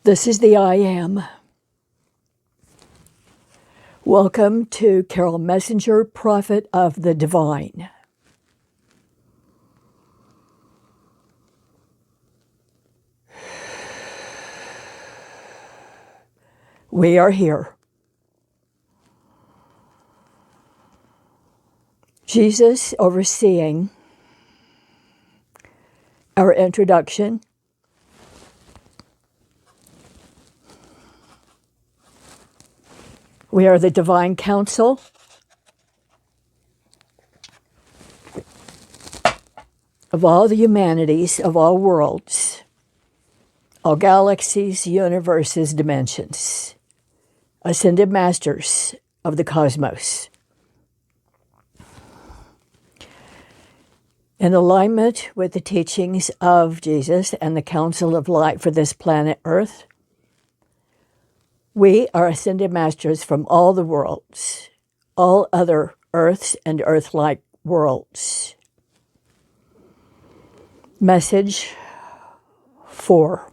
This is the I Am. Welcome to Carol Messenger, Prophet of the Divine. We are here. Jesus overseeing our introduction. We are the Divine Council of all the humanities, of all worlds, all galaxies, universes, dimensions, ascended masters of the cosmos. In alignment with the teachings of Jesus and the Council of Light for this planet Earth, we are ascended masters from all the worlds, all other Earths and Earth-like worlds. Message 4,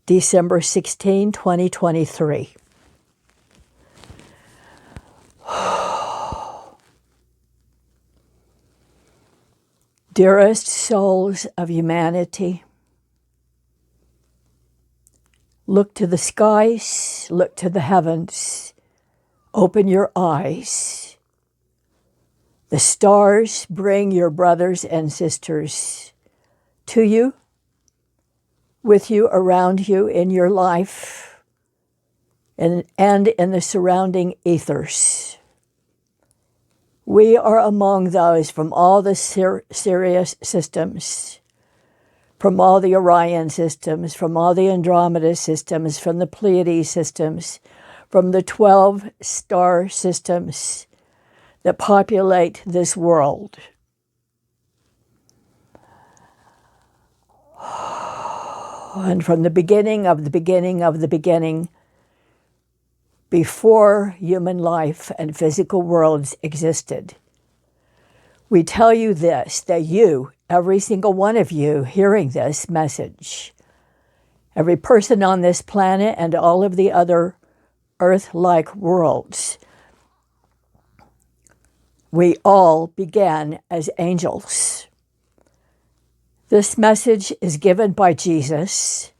December 16, 2023. Dearest souls of humanity, look to the skies, look to the heavens, open your eyes. The stars bring your brothers and sisters to you, with you, around you, in your life, and in the surrounding ethers. We are among those from all the Sirius systems, from all the Orion systems, from all the Andromeda systems, from the Pleiades systems, from the 12 star systems that populate this world. And from the beginning of the beginning of the beginning, before human life and physical worlds existed, we tell you this, that you, every single one of you hearing this message, every person on this planet and all of the other Earth-like worlds, we all began as angels. This message is given by Jesus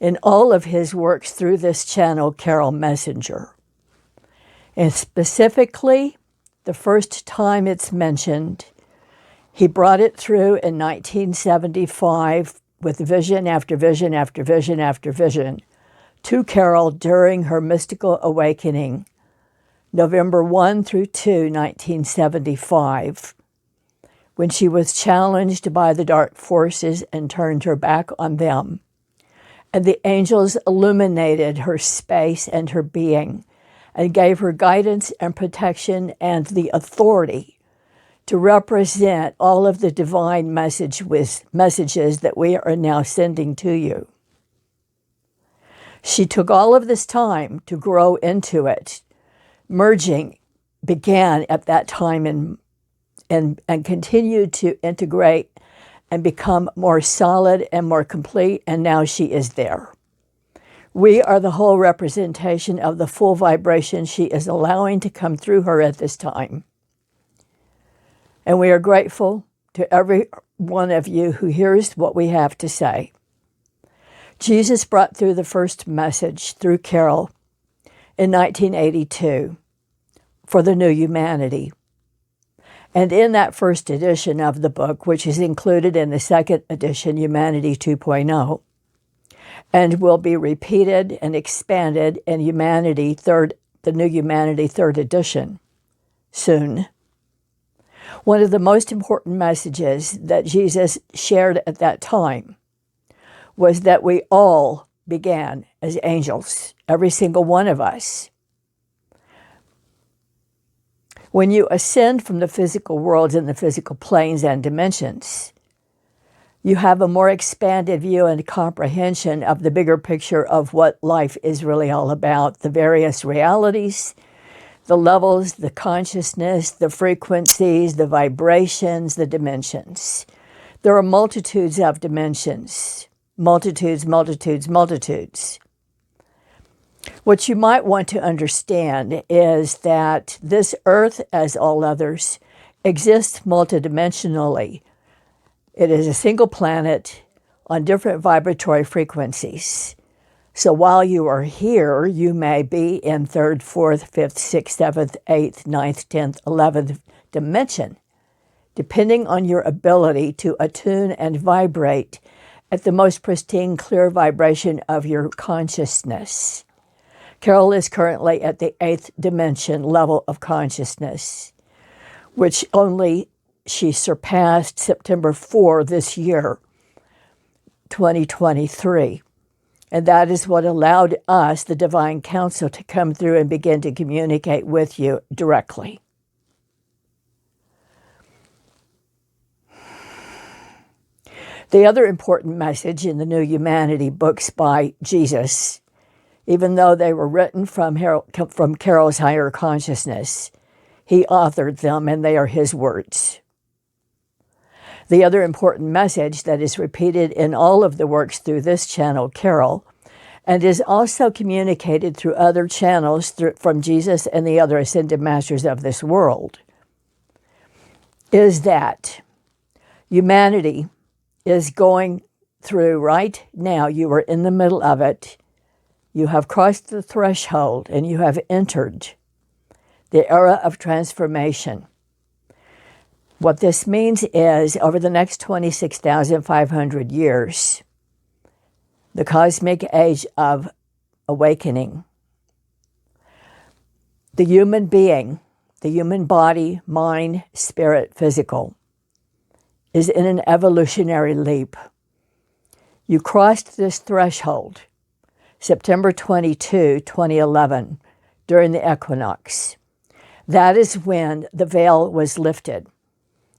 in all of his works through this channel, Carol Messenger. And specifically, the first time it's mentioned, he brought it through in 1975 with vision after vision after vision after vision to Carol during her mystical awakening, November 1 through 2, 1975, when she was challenged by the dark forces and turned her back on them. And the angels illuminated her space and her being and gave her guidance and protection and the authority to represent all of the divine messages that we are now sending to you. She took all of this time to grow into it. Merging began at that time and continued to integrate and become more solid and more complete, and now she is there. We are the whole representation of the full vibration she is allowing to come through her at this time. And we are grateful to every one of you who hears what we have to say. Jesus brought through the first message through Carol in 1982 for the new humanity. And in that first edition of the book, which is included in the second edition, Humanity 2.0, and will be repeated and expanded in the New Humanity third edition soon. One of the most important messages that Jesus shared at that time was that we all began as angels, every single one of us. When you ascend from the physical worlds and the physical planes and dimensions, you have a more expanded view and comprehension of the bigger picture of what life is really all about, the various realities, the levels, the consciousness, the frequencies, the vibrations, the dimensions. There are multitudes of dimensions, multitudes, multitudes, multitudes. What you might want to understand is that this earth, as all others, exists multidimensionally. It is a single planet on different vibratory frequencies. So while you are here, you may be in 3rd, 4th, 5th, 6th, 7th, 8th, 9th, 10th, 11th dimension, depending on your ability to attune and vibrate at the most pristine, clear vibration of your consciousness. Carol is currently at the 8th dimension level of consciousness, which only she surpassed September 4 this year, 2023. And that is what allowed us, the Divine Council, to come through and begin to communicate with you directly. The other important message in the New Humanity books by Jesus, even though they were written from Carol's higher consciousness, he authored them and they are his words. The other important message that is repeated in all of the works through this channel, Carol, and is also communicated through other channels from Jesus and the other ascended masters of this world, is that humanity is going through right now. You are in the middle of it. You have crossed the threshold and you have entered the era of transformation. What this means is, over the next 26,500 years, the cosmic age of awakening, the human being, the human body, mind, spirit, physical, is in an evolutionary leap. You crossed this threshold September 22, 2011, during the equinox. That is when the veil was lifted.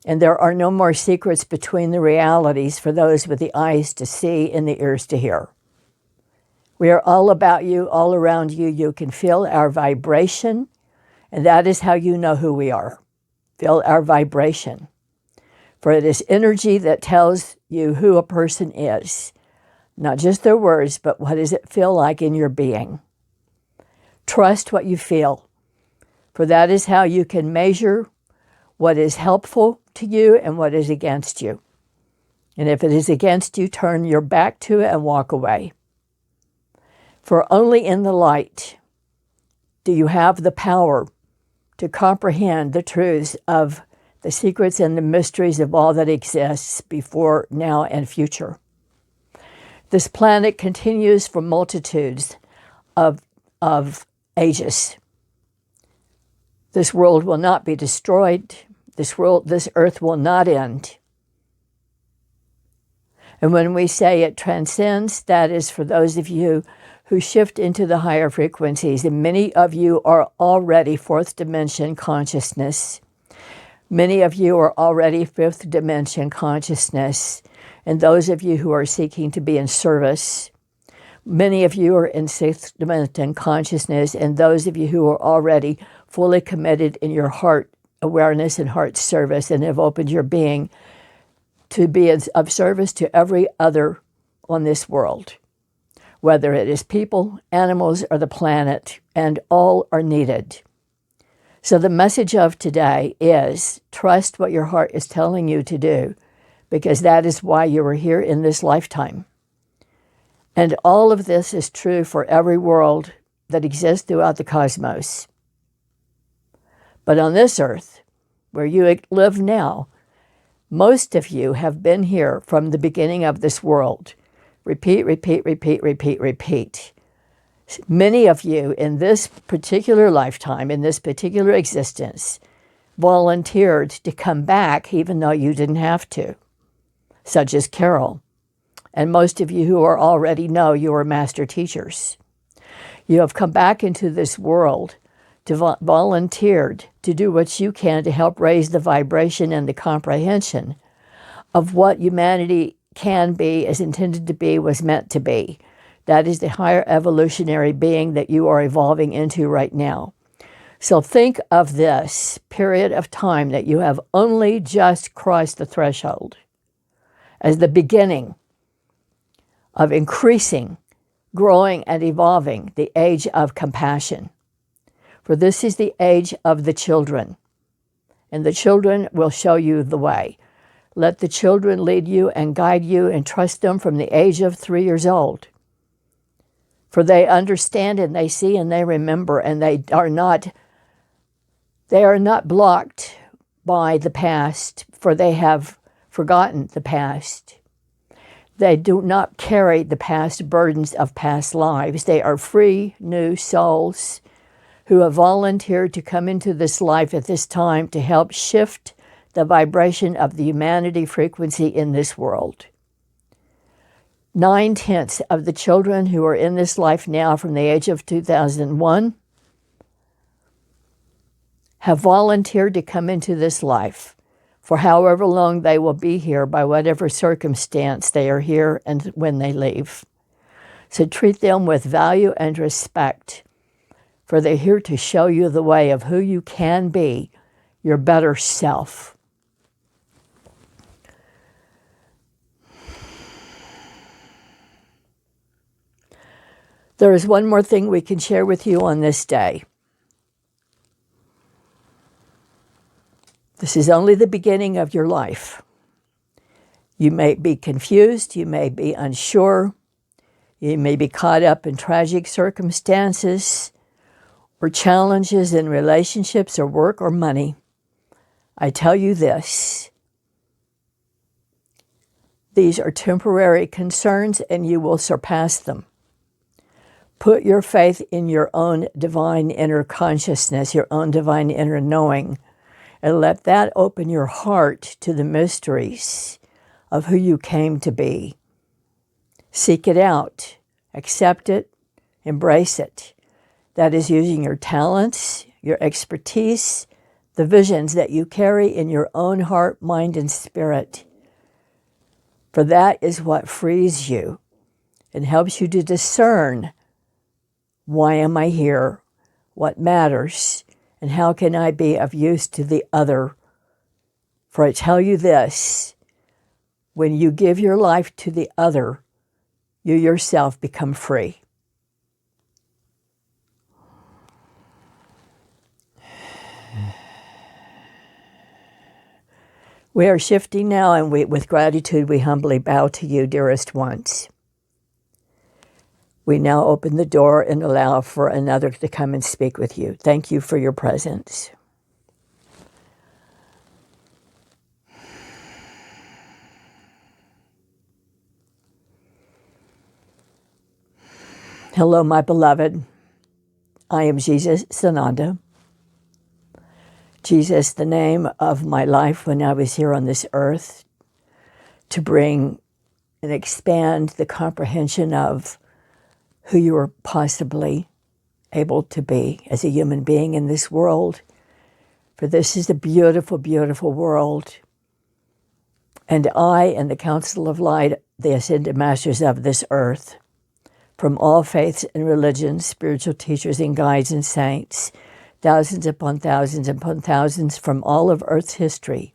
And there are no more secrets between the realities for those with the eyes to see and the ears to hear. We are all about you, all around you. You can feel our vibration, and that is how you know who we are. Feel our vibration. For it is energy that tells you who a person is. Not just their words, but what does it feel like in your being. Trust what you feel, for that is how you can measure what is helpful to you and what is against you. And if it is against you, turn your back to it and walk away. For only in the light do you have the power to comprehend the truths of the secrets and the mysteries of all that exists before, now, and future. This planet continues for multitudes of ages. This world will not be destroyed. This earth will not end. And when we say it transcends, that is for those of you who shift into the higher frequencies. And many of you are already 4th dimension consciousness. Many of you are already 5th dimension consciousness. And those of you who are seeking to be in service. Many of you are in 6th dimension consciousness. And those of you who are already fully committed in your heart awareness and heart service and have opened your being to be of service to every other on this world, whether it is people, animals, or the planet, and all are needed. So the message of today is trust what your heart is telling you to do, because that is why you are here in this lifetime. And all of this is true for every world that exists throughout the cosmos. But on this earth, where you live now, most of you have been here from the beginning of this world. Repeat, repeat, repeat, repeat, repeat. Many of you in this particular lifetime, in this particular existence, volunteered to come back even though you didn't have to, such as Carol. And most of you who are already know you are master teachers. You have come back into this world to volunteered to do what you can to help raise the vibration and the comprehension of what humanity can be, is intended to be, was meant to be. That is the higher evolutionary being that you are evolving into right now. So think of this period of time that you have only just crossed the threshold as the beginning of increasing, growing, and evolving, the age of compassion. For this is the age of the children, and the children will show you the way. Let the children lead you and guide you, and trust them from the age of 3 years old. For they understand and they see and they remember, and they are not blocked by the past, for they have forgotten the past. They do not carry the past burdens of past lives. They are free, new souls who have volunteered to come into this life at this time to help shift the vibration of the humanity frequency in this world. 9/10 of the children who are in this life now from the age of 2001 have volunteered to come into this life for however long they will be here, by whatever circumstance they are here and when they leave. So treat them with value and respect, for they're here to show you the way of who you can be, your better self. There is one more thing we can share with you on this day. This is only the beginning of your life. You may be confused, you may be unsure, you may be caught up in tragic circumstances or challenges in relationships or work or money. I tell you this, these are temporary concerns and you will surpass them. Put your faith in your own divine inner consciousness, your own divine inner knowing, and let that open your heart to the mysteries of who you came to be. Seek it out, accept it, embrace it. That is using your talents, your expertise, the visions that you carry in your own heart, mind, and spirit. For that is what frees you and helps you to discern, why am I here? What matters? And how can I be of use to the other? For I tell you this, when you give your life to the other, you yourself become free. We are shifting now, and with gratitude, we humbly bow to you, dearest ones. We now open the door and allow for another to come and speak with you. Thank you for your presence. Hello, my beloved. I am Jesus Sananda. Jesus, the name of my life when I was here on this earth, to bring and expand the comprehension of who you are possibly able to be as a human being in this world. For this is a beautiful, beautiful world. And I and the Council of Light, the Ascended Masters of this earth, from all faiths and religions, spiritual teachers and guides and saints, thousands upon thousands from all of Earth's history,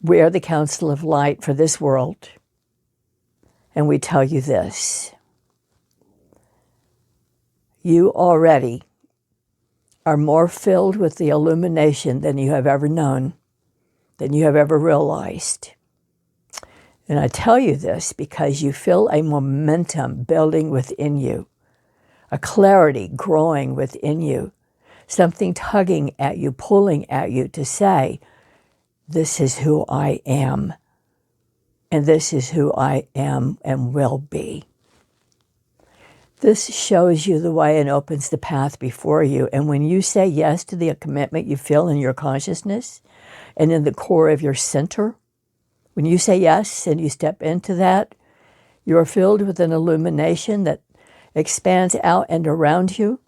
we are the Council of Light for this world. And we tell you this. You already are more filled with the illumination than you have ever known, than you have ever realized. And I tell you this because you feel a momentum building within you, a clarity growing within you, something tugging at you, pulling at you to say, this is who I am, and this is who I am and will be. This shows you the way and opens the path before you. And when you say yes to the commitment you feel in your consciousness and in the core of your center, when you say yes and you step into that, you are filled with an illumination that expands out and around you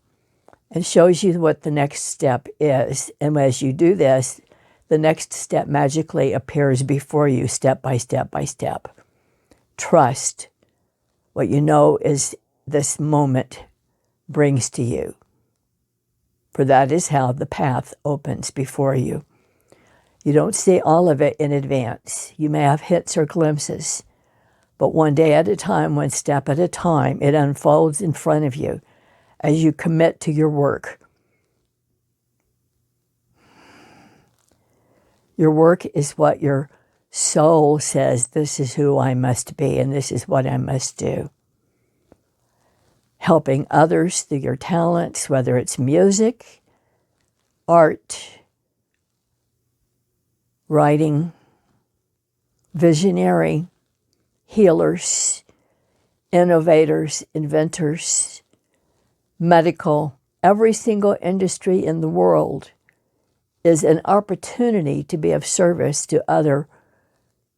and shows you what the next step is. And as you do this, the next step magically appears before you step by step by step. Trust what you know is this moment brings to you. For that is how the path opens before you. You don't see all of it in advance. You may have hits or glimpses, But one day at a time, one step at a time, it unfolds in front of you as you commit to your work. Your work is what your soul says, this is who I must be and this is what I must do. Helping others through your talents, whether it's music, art, writing, visionary, healers, innovators, inventors, medical, every single industry in the world is an opportunity to be of service to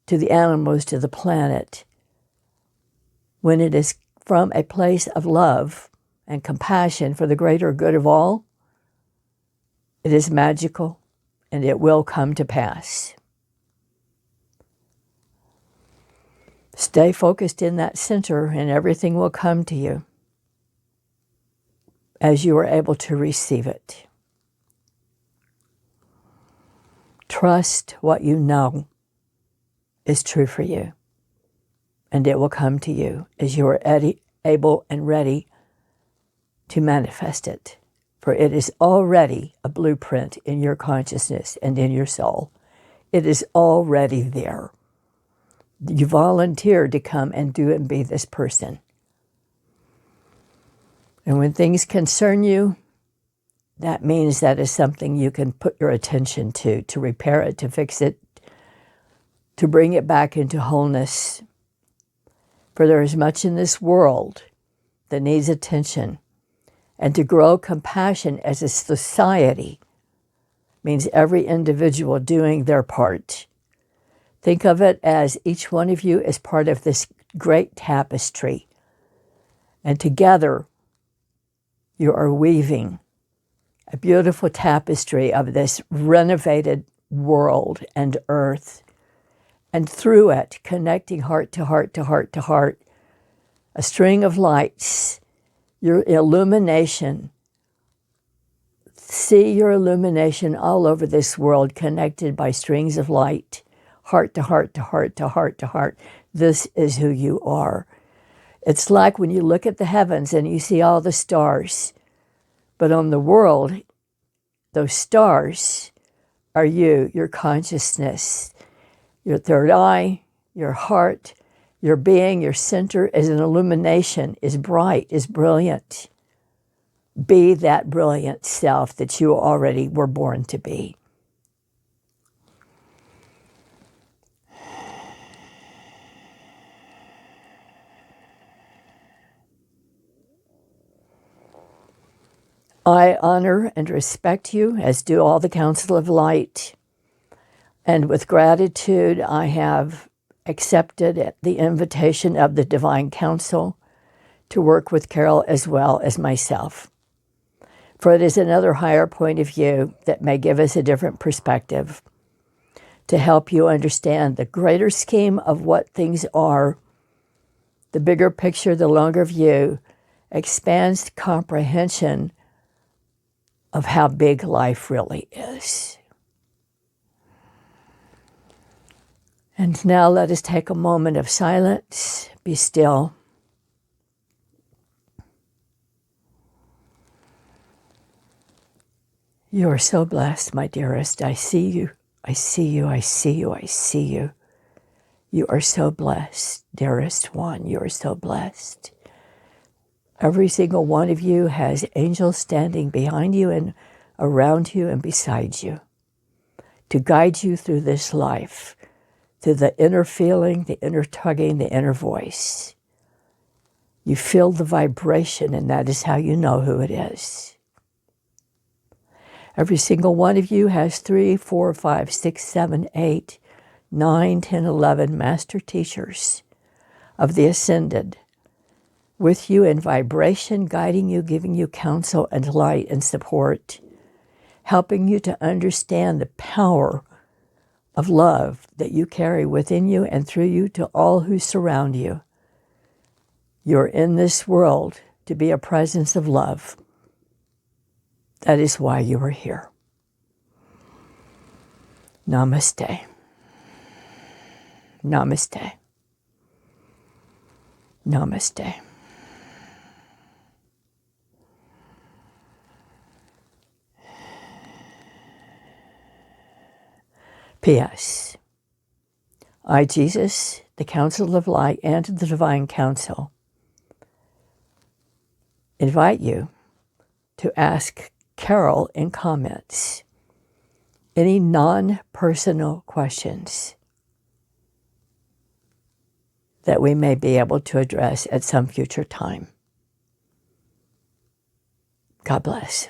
the animals, to the planet. When it is from a place of love and compassion for the greater good of all, it is magical and it will come to pass. Stay focused in that center and everything will come to you as you are able to receive it. Trust what you know is true for you, and it will come to you as you are able and ready to manifest it. For it is already a blueprint in your consciousness and in your soul. It is already there. You volunteered to come and do and be this person. And when things concern you, that means that is something you can put your attention to repair it, to fix it, to bring it back into wholeness. For there is much in this world that needs attention. And to grow compassion as a society means every individual doing their part. Think of it as each one of you is part of this great tapestry. And together, you are weaving a beautiful tapestry of this renovated world and earth. And through it, connecting heart to heart to heart to heart, a string of lights, your illumination. See your illumination all over this world, connected by strings of light, heart to heart to heart to heart to heart. This is who you are. It's like when you look at the heavens and you see all the stars, but on the world, those stars are you, your consciousness, your third eye, your heart, your being, your center is an illumination, is bright, is brilliant. Be that brilliant self that you already were born to be. I honor and respect you, as do all the Council of Light. And with gratitude, I have accepted the invitation of the Divine Council to work with Carol as well as myself. For it is another higher point of view that may give us a different perspective to help you understand the greater scheme of what things are. The bigger picture, the longer view, expands comprehension of how big life really is. And now let us take a moment of silence. Be still. You are so blessed, my dearest. I see you. I see you. I see you. I see you. You are so blessed, dearest one. You are so blessed. Every single one of you has angels standing behind you and around you and beside you to guide you through this life, through the inner feeling, the inner tugging, the inner voice. You feel the vibration, and that is how you know who it is. Every single one of you has 3, 4, 5, 6, 7, 8, 9, 10, 11 master teachers of the Ascended with you in vibration, guiding you, giving you counsel and light and support, helping you to understand the power of love that you carry within you and through you to all who surround you. You're in this world to be a presence of love. That is why you are here. Namaste. Namaste. Namaste. P.S. I, Jesus, the Council of Light and the Divine Council, invite you to ask Carol in comments any non-personal questions that we may be able to address at some future time. God bless.